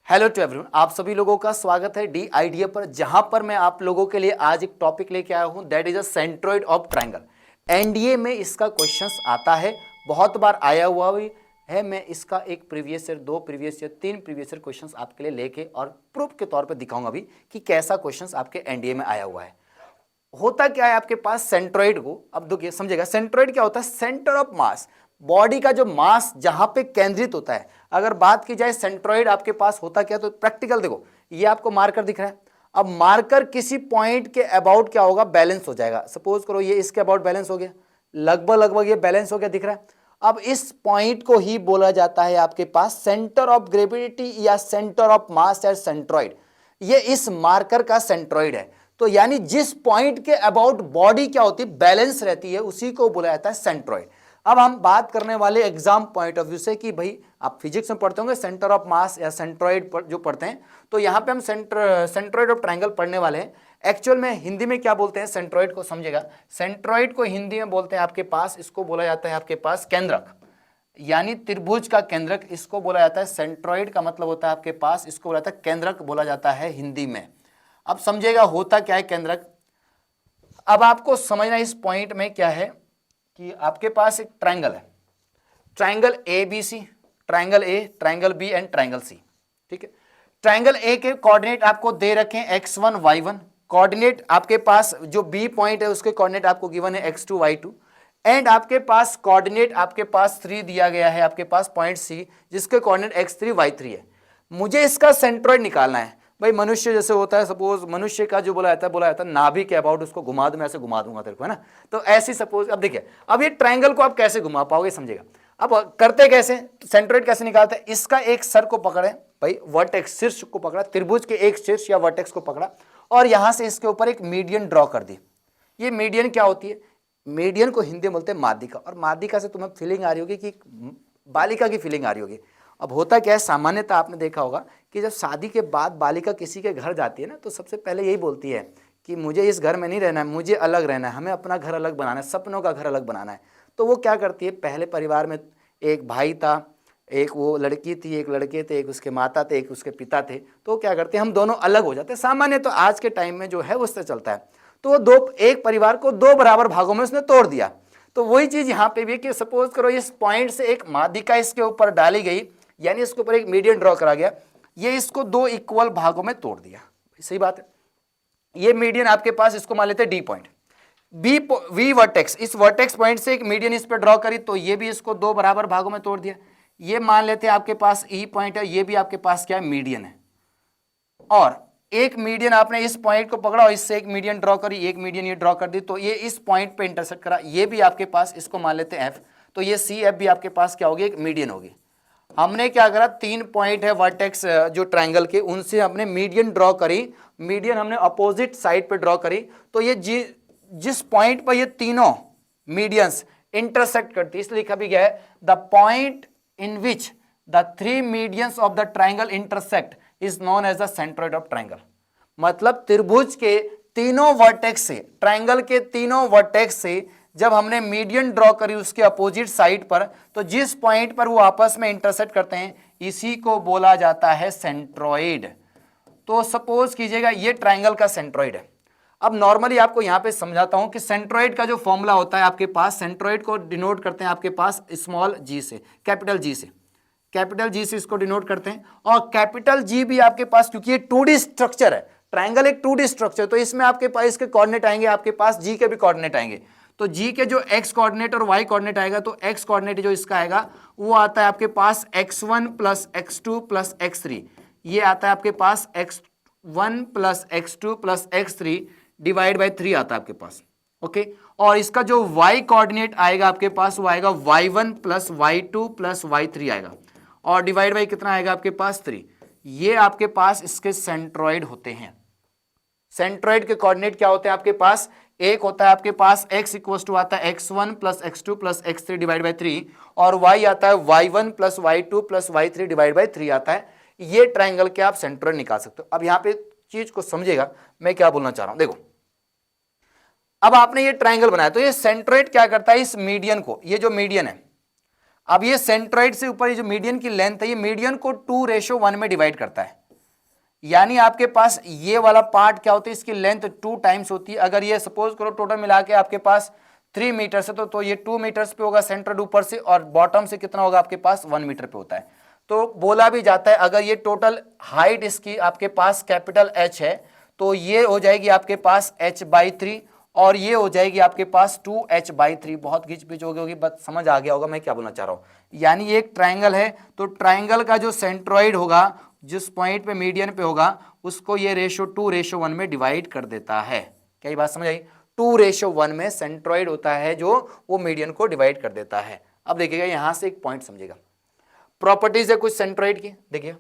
Hello to everyone, आप सभी लोगों का स्वागत है डी आइडिया पर, जहां पर मैं आप लोगों के लिए आज एक टॉपिक लेके आया हूं, that is a centroid of triangle. NDA में इसका क्वेश्चंस आता है, बहुत बार आया हुआ भी है। मैं इसका एक previous year, 2 previous year, 3 previous year questions आपके लिए लेके और प्रूफ के तौर पर दिखाऊंगा अभी कि कैसा क्वेश्चंस आपके एनडीए में आया हुआ है। होता क्या है आपके पास सेंट्रोइड को, अब देखिए समझेगा सेंट्रोइड क्या होता है। सेंटर ऑफ मास, बॉडी का जो मास जहां पे केंद्रित होता है। अगर बात की जाए सेंट्रोइड आपके पास होता क्या, तो प्रैक्टिकल देखो, ये आपको मार्कर दिख रहा है। अब मार्कर किसी पॉइंट के अबाउट क्या होगा, बैलेंस हो जाएगा। सपोज करो ये इसके अबाउट बैलेंस हो गया, लगभग लगभग ये बैलेंस हो गया, दिख रहा है। अब इस पॉइंट को ही बोला जाता है आपके पास सेंटर ऑफ ग्रेविटी या सेंटर ऑफ मास या सेंट्रोइड। ये इस मार्कर का सेंट्रोइड है। तो यानी जिस पॉइंट के अबाउट बॉडी क्या होती है, बैलेंस रहती है, उसी को बोला जाता है सेंट्रोइड। अब हम बात करने वाले एग्जाम पॉइंट ऑफ व्यू से कि भाई आप फिजिक्स में पढ़ते होंगे सेंटर ऑफ मास या सेंट्रोइड पर जो पढ़ते हैं, तो यहां पे हम सेंट्रोइड ऑफ ट्रायंगल पढ़ने वाले हैं। एक्चुअल में हिंदी में क्या बोलते हैं सेंट्रोइड को, समझेगा। सेंट्रोइड को हिंदी में बोलते हैं आपके पास, इसको बोला जाता है आपके पास केंद्रक, यानी त्रिभुज का केंद्रक, इसको बोला जाता है। सेंट्रोइड का मतलब होता है आपके पास, इसको बोला जाता है केंद्रक, बोला जाता है हिंदी में। अब समझेगा होता क्या है केंद्रक। अब आपको समझना इस पॉइंट में क्या है कि आपके पास एक ट्रायंगल है, triangle A B C, triangle A, triangle B and triangle C. ठीक है। ट्रायंगल ए के कोऑर्डिनेट आपको दे रखे हैं x1 y1, कोऑर्डिनेट आपके पास जो बी पॉइंट है उसके कोऑर्डिनेट आपको गिवन है x2 y2, एंड आपके पास कोऑर्डिनेट आपके पास 3 दिया गया है आपके पास पॉइंट सी, जिसके कोऑर्डिनेट x3 y3 है। मुझे इसका सेंट्रोइड निकालना है। भाई मनुष्य जैसे होता है, सपोज मनुष्य का जो बोला जाता है नाभि के अबाउट उसको घुमा दूं, मैं ऐसे घुमा दूंगा तेरे को, है ना। तो ऐसी सपोज, अब देखिए अब ये ट्रायंगल को आप कैसे घुमा पाओगे, समझेगा। अब करते कैसे, सेंट्रोइड कैसे निकालते हैं। इसका एक सर को पकड़े, भाई वर्टेक्स शीर्ष को पकड़ा, त्रिभुज के एक शीर्ष या वर्टेक्स को पकड़ा, और यहां से इसके ऊपर एक मीडियन ड्रॉ कर दी। ये मीडियन क्या होती है, मीडियन को हिंदी में बोलते हैं माध्यिका, और माध्यिका से तुम्हें फीलिंग आ रही होगी कि बालिका की फीलिंग आ रही होगी। अब होता क्या है, सामान्यतः आपने देखा होगा कि जब शादी के बाद बालिका किसी के घर जाती है ना, तो सबसे पहले यही बोलती है कि मुझे इस घर में नहीं रहना है, मुझे अलग रहना है, हमें अपना घर अलग बनाना है, सपनों का घर अलग बनाना है। तो वो क्या करती है, पहले परिवार में एक भाई था, एक वो लड़की थी, एक लड़के थे, एक उसके माता थे, एक उसके पिता थे। तो क्या करते हैं, हम दोनों अलग हो जाते हैं। सामान्य तो आज के टाइम में जो है उससे चलता है। तो वो एक परिवार को 2 बराबर भागों में उसने तोड़ दिया। तो वही चीज यहाँ पे भी कि सपोज करो इस पॉइंट से एक माध्यिका इसके ऊपर डाली गई, यानी इसके ऊपर एक मीडियन ड्रॉ करा गया, ये इसको 2 इक्वल भागों में तोड़ दिया। सही बात है। ये मीडियन आपके पास, इसको मान लेते हैं डी पॉइंट, वी वर्टेक्स, इस वर्टेक्स पॉइंट से एक मीडियन इस पर ड्रॉ करी, तो ये भी इसको 2 बराबर भागों में तोड़ दिया। ये मान लेते हैं आपके पास ई पॉइंट है, ये भी आपके पास क्या है, मीडियन है। और एक मीडियन आपने इस पॉइंट को पकड़ा और इससे एक मीडियन ड्रॉ करी, एक मीडियन ये ड्रॉ कर दी, तो ये इस पॉइंट पे इंटरसेक्ट करा, ये भी आपके पास, इसको मान लेते हैं एफ, तो ये सी एफ भी आपके पास क्या होगी, एक मीडियन होगी। हमने क्या करा, 3 पॉइंट है वर्टेक्स जो ट्रायंगल के, उनसे हमने मीडियन ड्रॉ करी, मीडियन हमने अपोजिट साइड पे ड्रॉ करी। तो ये जिस पॉइंट पर ये तीनों मीडियंस इंटरसेक्ट करती, इसलिए लिखा भी गया है the point in which the 3 medians of the triangle intersect is known as the centroid of triangle. मतलब त्रिभुज के तीनों वर्टेक्स से, ट्रायंगल के तीनों वर्टेक्स से जब हमने मीडियन ड्रॉ करी उसके अपोजिट साइड पर, तो जिस पॉइंट पर वो आपस में इंटरसेक्ट करते हैं, इसी को बोला जाता है सेंट्रोइड। तो सपोज कीजिएगा ये ट्रायंगल का सेंट्रोइड है। अब नॉर्मली आपको यहां पे समझाता हूं कि सेंट्रोइड का जो फॉर्मूला होता है आपके पास, सेंट्रोइड को डिनोट करते हैं आपके पास स्मॉल जी से, कैपिटल जी से, कैपिटल जी से इसको डिनोट करते हैं। और कैपिटल जी भी आपके पास, क्योंकि ये 2D स्ट्रक्चर है, ट्रायंगल एक 2D स्ट्रक्चर, तो इसमें आपके पास इसके कोऑर्डिनेट आएंगे, आपके पास जी के भी कोऑर्डिनेट आएंगे। तो जी के जो एक्स कोऑर्डिनेट और वाई कोऑर्डिनेट आएगा, तो एक्स कोऑर्डिनेट जो इसका आएगा वो आता है आपके पास x1 plus x2 plus x3, ये आता है आपके पास x1 plus x2 plus x3 divide by 3 आता है आपके पास। ओके। और इसका जो y कोऑर्डिनेट आएगा आपके पास, वो आएगा y1 plus y2 plus y3 आएगा, और डिवाइड बाई कितना आएगा आपके पास 3। ये आपके पास इसके सेंट्रोइड होते हैं। सेंट्रोइड के कोऑर्डिनेट क्या होते हैं आपके पास, एक होता है आपके पास x इक्वल टू आता है x1 plus x2 plus x3 divide by 3, और y आता है y1 plus y2 plus y3 divide by 3 आता है। ये ट्रायंगल के आप सेंट्रोइड निकाल सकते हो। अब यहां पे चीज को समझेगा मैं क्या बोलना चाह रहा हूं। देखो अब आपने ये ट्रायंगल बनाया, तो ये सेंट्रोइड क्या करता है, इस मीडियन को, ये जो मीडियन है, अब ये सेंट्रोइड से ऊपर ये जो मीडियन की लेंथ है, ये मीडियन को 2:1 में डिवाइड करता है, यानी आपके पास ये वाला पार्ट क्या होती है, इसकी लेंथ 2 टाइम्स होती है। अगर ये सपोज करो टोटल मिला के आपके पास 3 मीटर से, तो ये 2 मीटर्स पे होगा सेंट्रोइड ऊपर से, और बॉटम से कितना होगा आपके पास 1 मीटर पे होता है। तो बोला भी जाता है अगर ये टोटल हाइट इसकी आपके पास कैपिटल H है, तो ये हो जाएगी आपके पास H/3, और ये हो जाएगी आपके पास 2H/3। बहुत घिच पिच होगी, बस समझ आ गया होगा मैं क्या बोलना चाह रहा हूं। यानी ये एक ट्राइंगल है, तो ट्राइंगल का जो सेंट्रोइड होगा, जिस पॉइंट पे मीडियन पे होगा, उसको ये रेशो 2:1 में डिवाइड कर देता है। क्या ये बात समझ आई? 2:1 में सेंट्रोइड होता है जो वो मीडियन को डिवाइड कर देता है। अब देखिएगा यहां से एक पॉइंट समझिएगा, प्रॉपर्टीज है कुछ सेंट्रोइड की। देखिए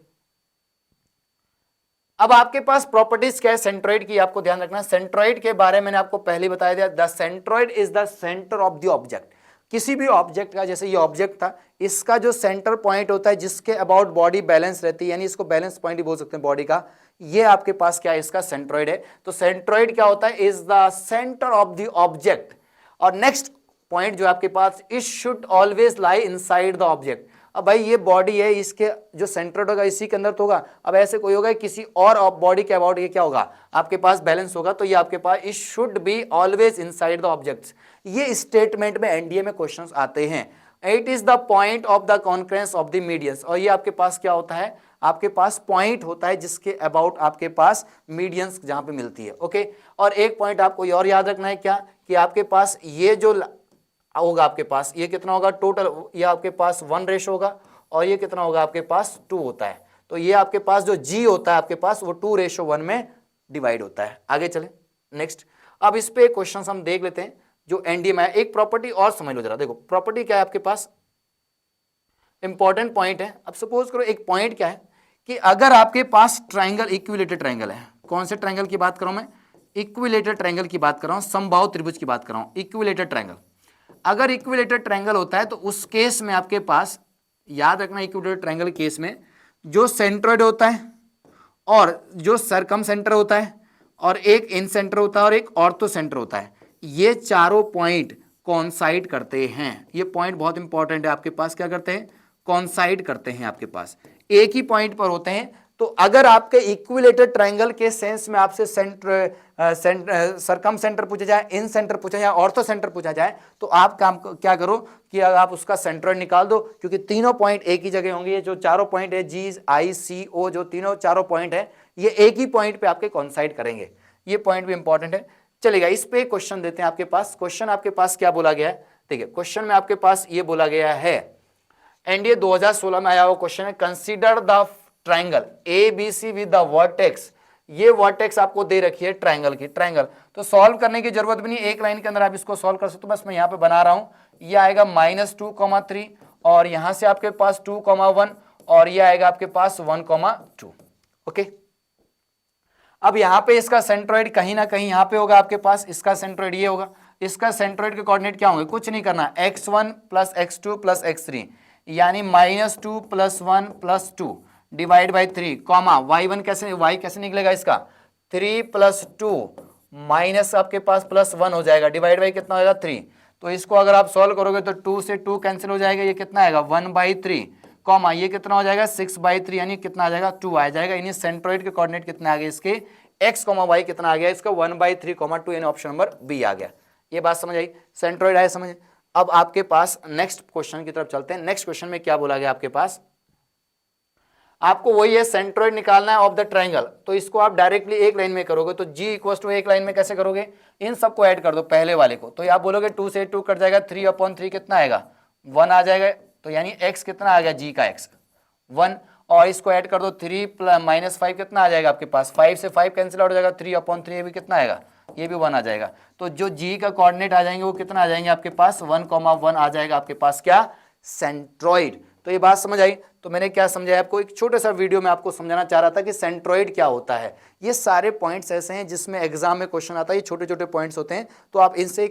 अब आपके पास प्रॉपर्टीज क्या है सेंट्रोइड की, आपको ध्यान रखना। सेंट्रोइड के बारे में मैंने आपको पहले बताया दिया, the centroid is the centre of the object. किसी भी ऑब्जेक्ट का, जैसे ये ऑब्जेक्ट था, इसका जो सेंटर पॉइंट होता है जिसके अबाउट बॉडी बैलेंस रहती है, यानी इसको बैलेंस पॉइंट ही बोल सकते हैं बॉडी का, ये आपके पास क्या है, इसका सेंट्रोइड है। तो सेंट्रोइड क्या होता है, is the centre of the object. और नेक्स्ट पॉइंट जो आपके पास, it should always lie inside the object. अब भाई ये बॉडी है, इसके जो सेंट्रोइड होगा इसी के अंदर तो होगा। अब ऐसे कोई होगा किसी और बॉडी के अबाउट ये क्या होगा आपके पास बैलेंस होगा, तो ये आपके पास it should be always inside the objects. ये स्टेटमेंट में एनडीए में क्वेश्चंस आते हैं। It is the point of the concurrence of the medians, और ये आपके पास क्या होता है, आपके पास पॉइंट होता है जिसके अबाउट आपके पास मीडियंस जहां पे मिलती है। ओके, और एक पॉइंट आपको और याद रखना है क्या, कि आपके पास ये जो होगा आपके पास, ये कितना होगा टोटल, ये आपके पास 1 रेशो होगा, और ये कितना होगा आपके पास 2 होता है। तो ये आपके पास जो जी होता है आपके पास, वो 2:1 में डिवाइड होता है। आगे चले नेक्स्ट। अब इस पे क्वेश्चन हम देख लेते हैं जो एनडीए में है। एक प्रॉपर्टी और समझ लो जरा, देखो प्रॉपर्टी क्या है आपके पास, इंपॉर्टेंट पॉइंट है। अब सपोज करो एक पॉइंट क्या है कि अगर आपके पास ट्राइंगल, इक्विलेटरल ट्राइंगल है, कौन से ट्राइंगल की बात कर रहा हूं मैं, इक्विलेटरल ट्राइंगल की बात कर रहा हूं, समबाहु त्रिभुज की बात कर रहा हूं, इक्विलेटरल ट्राइंगल। अगर इक्विलेटरल ट्राइंगल होता है तो उस केस में आपके पास याद रखना, इक्विलेटरल ट्राइंगल केस में जो सेंट्रोइड होता है और जो सरकम सेंटर होता है और एक इन सेंटर होता है और एक ऑर्थो सेंटर होता है, ये चारों पॉइंट कॉन्साइड करते हैं। ये पॉइंट बहुत इंपॉर्टेंट है, आपके पास क्या करते हैं, कॉन्साइड करते हैं, आपके पास एक ही पॉइंट पर होते हैं। तो अगर आपके इक्विलेटरल ट्राइंगल के सेंस में आपसे सरकम सेंटर पूछा जाए, इन सेंटर पूछा जाए, ऑर्थो सेंटर पूछा जाए, तो आप काम क्या करो कि आप उसका सेंट्रोइड निकाल दो, क्योंकि तीनों पॉइंट एक ही जगह होंगे। ये जो चारों पॉइंट है जी आई सी ओ, जो तीनों चारों पॉइंट है, ये एक ही पॉइंट पे आपके कॉन्साइड करेंगे। ये पॉइंट भी इंपॉर्टेंट है। चलेगा, इस पे क्वेश्चन देते हैं आपके पास। क्वेश्चन आपके पास क्या बोला गया है, देखिए क्वेश्चन में आपके पास ये बोला गया है, एनडीए 2016 में आया हुआ क्वेश्चन है, consider the triangle ABC with the vertex. ये वर्टेक्स आपको दे रखी है ट्राइंगल की, ट्राइंगल तो सॉल्व करने की जरूरत भी नहीं, एक लाइन के अंदर आप इसको सॉल्व कर सकते हो। बस मैं यहाँ पे बना रहा हूँ, ये आएगा -2,3, और यहां से आपके पास 2,1, और ये आएगा आपके पास 1,2। ओके, अब यहां पे इसका सेंट्रोइड कहीं ना कहीं यहां पे होगा आपके पास, इसका सेंट्रोइड ये होगा। इसका सेंट्रोइड के कोऑर्डिनेट क्या होंगे, कुछ नहीं करना, x1 + x2 + x3, यानी -2 + 1 + 2 डिवाइड बाई 3, कॉमा y1 कैसे, y कैसे निकलेगा इसका, 3 + 2 माइनस आपके पास +1 हो जाएगा, डिवाइड बाई कितना होगा 3। तो इसको अगर आप सॉल्व करोगे तो 2 से 2 कैंसिल हो जाएगा, ये कितना आएगा 1/3, कॉमा ये कितना हो जाएगा 6/3, यानी कितना आ जाएगा 2 आ जाएगा। यानी सेंट्रोइड के कोऑर्डिनेट कितने आ गए इसके, x, y कितना आ गया इसका 1/3, 2, यानी ऑप्शन नंबर बी आ गया। ये बात समझ आई, सेंट्रोइड है समझ। अब आपके पास नेक्स्ट क्वेश्चन की तरफ चलते हैं। नेक्स्ट क्वेश्चन में क्या बोला गया आपके पास, आपको वही है सेंट्रोइड निकालना है ऑफ द ट्राइंगल। तो इसको आप डायरेक्टली एक लाइन में करोगे, तो g = एक लाइन में कैसे करोगे, इन सबको ऐड कर दो पहले वाले को, तो आप बोलोगे 2 से 2 कट जाएगा, 3/3 कितना आएगा 1 आ जाएगा। तो यानी x कितना आ गया, g का x 1, और इसको ऐड कर दो 3 + -5 कितना आ जाएगा आपके पास, 5 से 5 कैंसिल आउट हो जाएगा, 3/3 ये भी कितना आएगा, ये भी 1 आ जाएगा। तो जो g का कोऑर्डिनेट आ जाएंगे वो कितना आ जाएंगे आपके पास 1,1 आ जाएगा आपके पास क्या, सेंट्रोइड। तो ये बात समझ आई। तो मैंने क्या समझाया आपको, एक छोटे सा वीडियो में आपको समझाना चाह रहा था कि सेंट्रोइड क्या होता है। ये सारे पॉइंट्स ऐसे हैं जिसमें एग्जाम में क्वेश्चन आता है, ये छोटे छोटे पॉइंट्स होते हैं, तो आप इनसे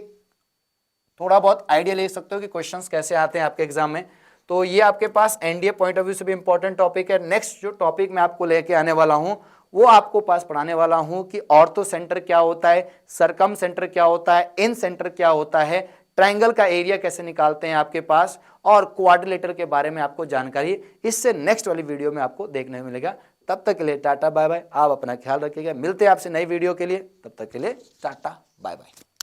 थोड़ा बहुत आइडिया ले सकते हो कि क्वेश्चंस कैसे आते हैं आपके एग्जाम में। तो ये आपके पास एनडीए पॉइंट ऑफ व्यू से भी इंपॉर्टेंट टॉपिक है। नेक्स्ट जो टॉपिक मैं आपको लेके आने वाला हूं वो आपको पास पढ़ाने वाला हूं कि ऑर्थो सेंटर क्या होता है, सरकम सेंटर क्या होता है, इन सेंटर क्या होता है, ट्रायंगल का एरिया कैसे निकालते हैं आपके पास, और क्वाड्रिलेटरल के बारे में आपको जानकारी इससे नेक्स्ट वाली वीडियो में आपको देखने को मिलेगा। तब तक के लिए टाटा बाय बाय, आप अपना ख्याल रखिएगा, मिलते हैं आपसे नई वीडियो के लिए, तब तक के लिए टाटा बाय बाय।